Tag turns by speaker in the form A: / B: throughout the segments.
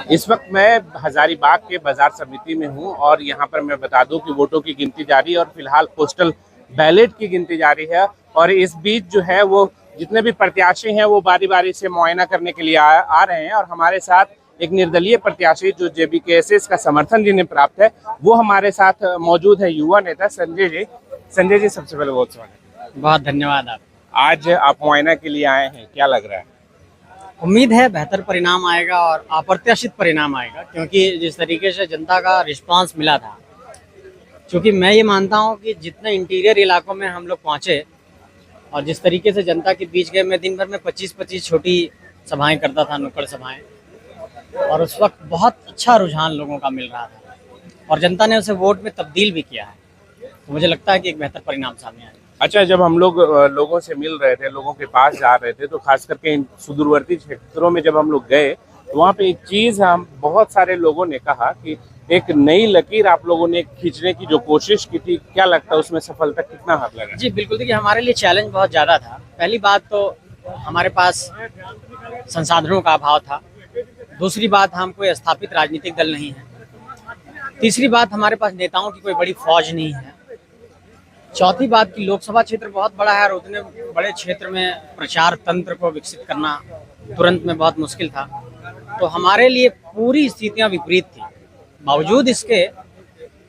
A: इस वक्त मैं हजारीबाग के बाजार समिति में हूं और यहां पर मैं बता दूं कि वोटों की गिनती जारी है और फिलहाल पोस्टल बैलेट की गिनती जारी है। और इस बीच जो है वो जितने भी प्रत्याशी हैं वो बारी बारी से मुआयना करने के लिए आ रहे हैं। और हमारे साथ एक निर्दलीय प्रत्याशी जो जेबीकेएसएस का समर्थन जिन्हें प्राप्त है वो हमारे साथ मौजूद है, युवा नेता संजय जी। संजय जी, सबसे पहले बहुत स्वागत।
B: बहुत धन्यवाद। आप
A: आज आप मुआयना के लिए आए हैं, क्या लग रहा है?
B: उम्मीद है बेहतर परिणाम आएगा और अप्रत्याशित परिणाम आएगा, क्योंकि जिस तरीके से जनता का रिस्पांस मिला था, क्योंकि मैं ये मानता हूँ कि जितने इंटीरियर इलाकों में हम लोग पहुँचे और जिस तरीके से जनता के बीच गए, मैं दिन भर में 25-25 छोटी सभाएं करता था, नुक्कड़ सभाएं, और उस वक्त बहुत अच्छा रुझान लोगों का मिल रहा था और जनता ने उसे वोट में तब्दील भी किया है। तो मुझे लगता है कि एक बेहतर परिणाम सामने आएगा।
A: अच्छा, जब हम लोग लोगों से मिल रहे थे, लोगों के पास जा रहे थे, तो खास करके इन सुदूरवर्ती क्षेत्रों में जब हम लोग गए तो वहाँ पे एक चीज़ हम बहुत सारे लोगों ने कहा कि एक नई लकीर आप लोगों ने खींचने की जो कोशिश की थी, क्या लगता है उसमें सफलता कितना हाथ लगा?
B: जी बिल्कुल, देखिए हमारे लिए चैलेंज बहुत ज़्यादा था। पहली बात तो हमारे पास संसाधनों का अभाव था। दूसरी बात, हम कोई स्थापित राजनीतिक दल नहीं है। तीसरी बात, हमारे पास नेताओं की कोई बड़ी फौज नहीं है। चौथी बात की लोकसभा क्षेत्र बहुत बड़ा है और उतने बड़े क्षेत्र में प्रचार तंत्र को विकसित करना तुरंत में बहुत मुश्किल था। तो हमारे लिए पूरी स्थितियां विपरीत थी। बावजूद इसके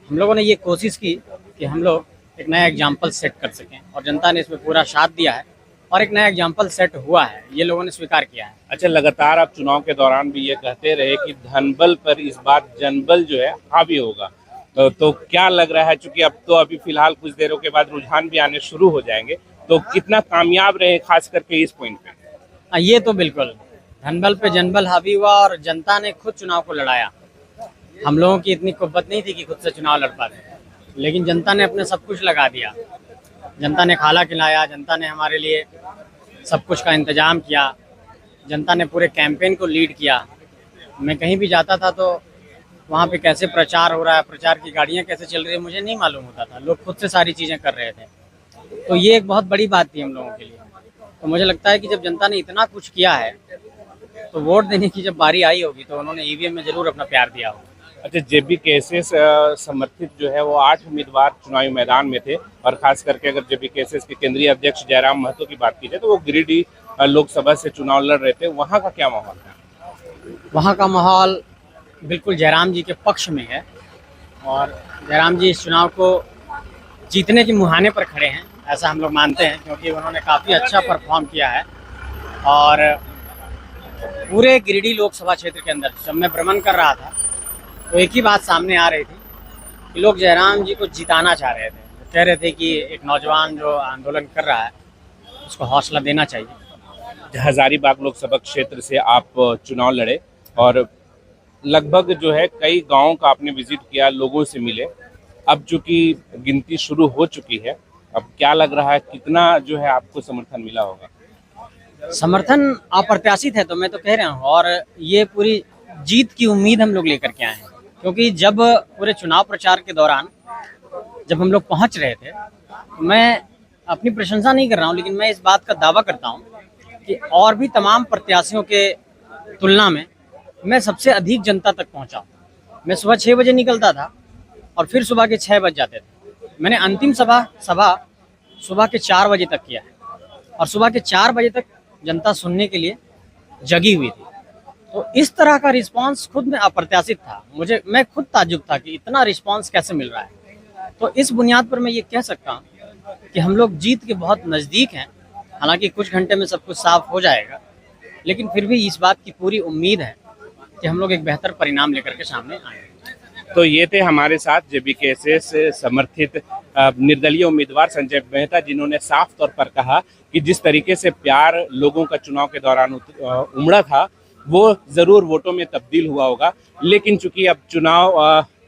B: हम लोगों ने ये कोशिश की कि हम लोग एक नया एग्जाम्पल सेट कर सकें और जनता ने इसमें पूरा साथ दिया है और एक नया एग्जाम्पल सेट हुआ है, ये लोगों ने स्वीकार किया है।
A: अच्छा, लगातार आप चुनाव के दौरान भी ये कहते रहे कि धनबल पर इस बार जनबल जो है हावी होगा, तो क्या लग रहा है, चूंकि अब तो अभी फिलहाल कुछ देरों के बाद रुझान भी आने शुरू हो जाएंगे, तो कितना कामयाब रहे खास करके इस पॉइंट पे?
B: ये तो बिल्कुल धनबल पे जनबल हावी हुआ और जनता ने खुद चुनाव को लड़ाया। हम लोगों की इतनी कुव्वत नहीं थी कि खुद से चुनाव लड़ पाते, लेकिन जनता ने अपने सब कुछ लगा दिया। जनता ने खाला खिलाया, जनता ने हमारे लिए सब कुछ का इंतजाम किया, जनता ने पूरे कैंपेन को लीड किया। मैं कहीं भी जाता था तो वहाँ पे कैसे प्रचार हो रहा है, प्रचार की गाड़ियाँ कैसे चल रही है, मुझे नहीं मालूम होता था। लोग खुद से सारी चीज़ें कर रहे थे, तो ये एक बहुत बड़ी बात थी हम लोगों के लिए। तो मुझे लगता है कि जब जनता ने इतना कुछ किया है तो वोट देने की जब बारी आई होगी तो उन्होंने ईवीएम में जरूर अपना प्यार दिया होगा।
A: अच्छा, जेबीकेएसएस समर्थित जो है वो 8 उम्मीदवार चुनावी मैदान में थे और खास करके अगर जेबीकेएसएस के केंद्रीय अध्यक्ष जयराम महतो की बात की जाए तो वो गिरिडीह लोकसभा से चुनाव लड़ रहे थे। वहाँ का क्या माहौल था?
B: वहाँ का माहौल बिल्कुल जयराम जी के पक्ष में है और जयराम जी इस चुनाव को जीतने के मुहाने पर खड़े हैं, ऐसा हम लोग मानते हैं, क्योंकि उन्होंने काफ़ी अच्छा परफॉर्म किया है। और पूरे गिरिडीह लोकसभा क्षेत्र के अंदर जब मैं भ्रमण कर रहा था तो एक ही बात सामने आ रही थी कि लोग जयराम जी को जिताना चाह रहे थे। वो कह रहे थे कि एक नौजवान जो आंदोलन कर रहा है उसको हौसला देना चाहिए।
A: हजारीबाग लोकसभा क्षेत्र से आप चुनाव लड़े और लगभग जो है कई गांवों का आपने विजिट किया, लोगों से मिले। अब चूंकि गिनती शुरू हो चुकी है, अब क्या लग रहा है, कितना जो है आपको समर्थन मिला होगा?
B: समर्थन अप्रत्याशित है, तो मैं तो कह रहा हूँ, और ये पूरी जीत की उम्मीद हम लोग लेकर के आए हैं। क्योंकि जब पूरे चुनाव प्रचार के दौरान जब हम लोग पहुँच रहे थे, मैं अपनी प्रशंसा नहीं कर रहा हूँ, लेकिन मैं इस बात का दावा करता हूँ कि और भी तमाम प्रत्याशियों के तुलना में मैं सबसे अधिक जनता तक पहुंचा। मैं सुबह 6 बजे निकलता था और फिर सुबह के 6 बज जाते थे। मैंने अंतिम सभा सुबह के 4 बजे तक किया है और सुबह के 4 बजे तक जनता सुनने के लिए जगी हुई थी। तो इस तरह का रिस्पांस खुद में अप्रत्याशित था। मैं खुद ताज्जुब था कि इतना रिस्पांस कैसे मिल रहा है। तो इस बुनियाद पर मैं ये कह सकता हूँ कि हम लोग जीत के बहुत नज़दीक हैं। हालांकि कुछ घंटे में सब कुछ साफ हो जाएगा, लेकिन फिर भी इस बात की पूरी उम्मीद है कि हम लोग एक बेहतर परिणाम लेकर के सामने आए।
A: तो ये थे हमारे साथ जेबीकेएसएस से समर्थित निर्दलीय उम्मीदवार संजय मेहता, जिन्होंने साफ तौर पर कहा कि जिस तरीके से प्यार लोगों का चुनाव के दौरान उमड़ा था वो जरूर वोटों में तब्दील हुआ होगा। लेकिन चूंकि अब चुनाव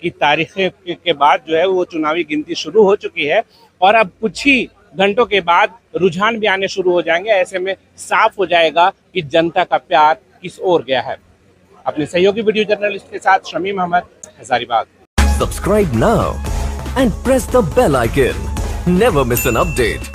A: की तारीखें के बाद जो है वो चुनावी गिनती शुरू हो चुकी है और अब कुछ ही घंटों के बाद रुझान भी आने शुरू हो जाएंगे। ऐसे में साफ हो जाएगा कि जनता का प्यार किस ओर गया है। अपने सहयोगी वीडियो जर्नलिस्ट के साथ Shamim Ahmad, Hazaribagh.
C: Subscribe now and press the bell icon. Never miss an update.